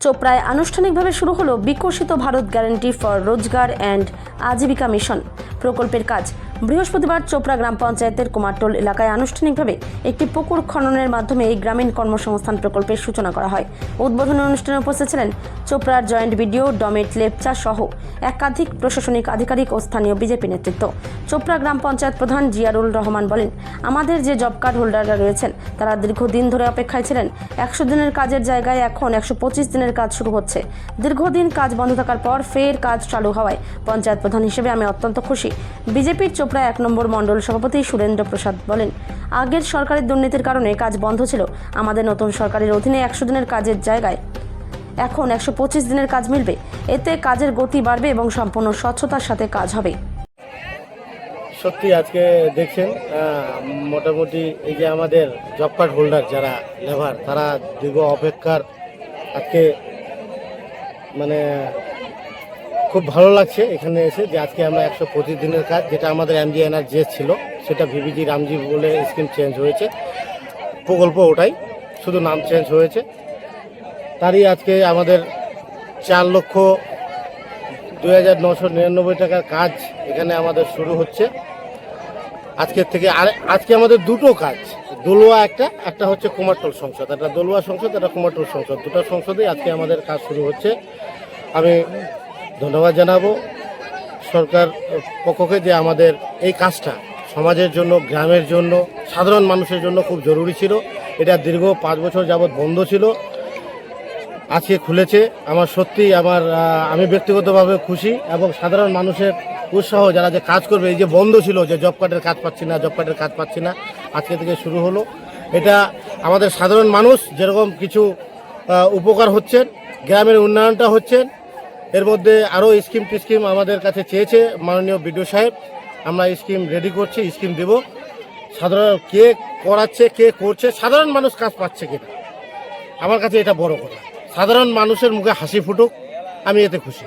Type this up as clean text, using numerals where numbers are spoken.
চোপড়ায় আনুষ্ঠানিকভাবে শুরু হলো বিকশিত ভারত গ্যারান্টি ফর রোজগার অ্যান্ড আজীবিকা মিশন প্রকল্পের কাজ। বৃহস্পতিবার চোপড়া গ্রাম পঞ্চায়েতের কুমারটোল এলাকায় আনুষ্ঠানিকভাবে একটি পুকুর খননের মাধ্যমে এই গ্রামীণ কর্মসংস্থান প্রকল্পের সূচনা করা হয়। উদ্বোধনী অনুষ্ঠানে উপস্থিত ছিলেন চোপড়ার জয়েন্ট বিডিও ডমিট লেপচা সহ একাধিক প্রশাসনিক আধিকারিক ও স্থানীয় বিজেপি নেতৃত্ব। চোপড়া গ্রাম পঞ্চায়েত প্রধান জিয়ারুল রহমান বলেন, আমাদের যে জব কার্ড হোল্ডাররা রয়েছেন তারা দীর্ঘদিন ধরে অপেক্ষায় ছিলেন। 100 দিনের কাজের জায়গায় এখন 125 দিনের কাজ শুরু হচ্ছে। দীর্ঘদিন কাজ বন্ধ থাকার পর ফের কাজ চালু হওয়ায় পঞ্চায়েত প্রধান হিসেবে আমি অত্যন্ত খুশি। বিজেপির চোপড়া 1 নম্বর মণ্ডল সভাপতি সুরেন্দ্র প্রসাদ বলেন, আগের সরকারের দুর্নীতির কারণে কাজ বন্ধ ছিল। আমাদের নতুন সরকারের অধীনে 100 দিনের কাজের জায়গায় এখন 125 দিনের কাজ মিলবে। এতে কাজের গতি বাড়বে এবং সম্পূর্ণ স্বচ্ছতার সাথে কাজ হবে। সত্যি আজকে দেখছেন মোটামুটি এই যে আমাদের জব কার্ড হোল্ডার যারা লেবার, তারা দীর্ঘ অপেক্ষার আজকে মানে খুব ভালো লাগছে এখানে এসে যে আজকে আমরা 125 দিনের কাজ, যেটা আমাদের MGNRGS ছিল সেটা VBG রামজি বলে স্কিম চেঞ্জ হয়েছে, প্রকল্প ওটাই, শুধু নাম চেঞ্জ হয়েছে। তারই আজকে আমাদের 4,02,999 টাকার কাজ এখানে আমাদের শুরু হচ্ছে আজকের থেকে। আর আজকে আমাদের দুটো কাজ, দলুয়া একটা হচ্ছে কুমারটোল সংসদ, একটা দলুয়া সংসদ, একটা কুমারটোল সংসদ, দুটো সংসদেই আজকে আমাদের কাজ শুরু হচ্ছে। আমি ধন্যবাদ জানাবো সরকার পক্ষকে যে আমাদের এই কাজটা সমাজের জন্য, গ্রামের জন্য, সাধারণ মানুষের জন্য খুব জরুরি ছিল। এটা দীর্ঘ 5 বছর যাবৎ বন্ধ ছিল, আজকে খুলেছে। আমার সত্যি আমি ব্যক্তিগতভাবে খুশি এবং সাধারণ মানুষের উৎসাহ, যারা যে কাজ করবে, এই যে বন্ধ ছিল যে জব কার্ডের কাজ পাচ্ছি না, আজকে থেকে শুরু হলো। এটা আমাদের সাধারণ মানুষ যেরকম কিছু উপকার হচ্ছেন, গ্রামের উন্নয়নটা হচ্ছেন। এর মধ্যে আরও স্কিম আমাদের কাছে চেয়েছে মাননীয় বিডিও সাহেব, আমরা স্কিম রেডি করছি, স্কিম দেব। সাধারণ কে করাচ্ছে, কে করছে, সাধারণ মানুষ কাজ পাচ্ছে কিনা, আমার কাছে এটা বড় কথা। সাধারণ মানুষের মুখে হাসি ফুটুক, আমি এতে খুশি।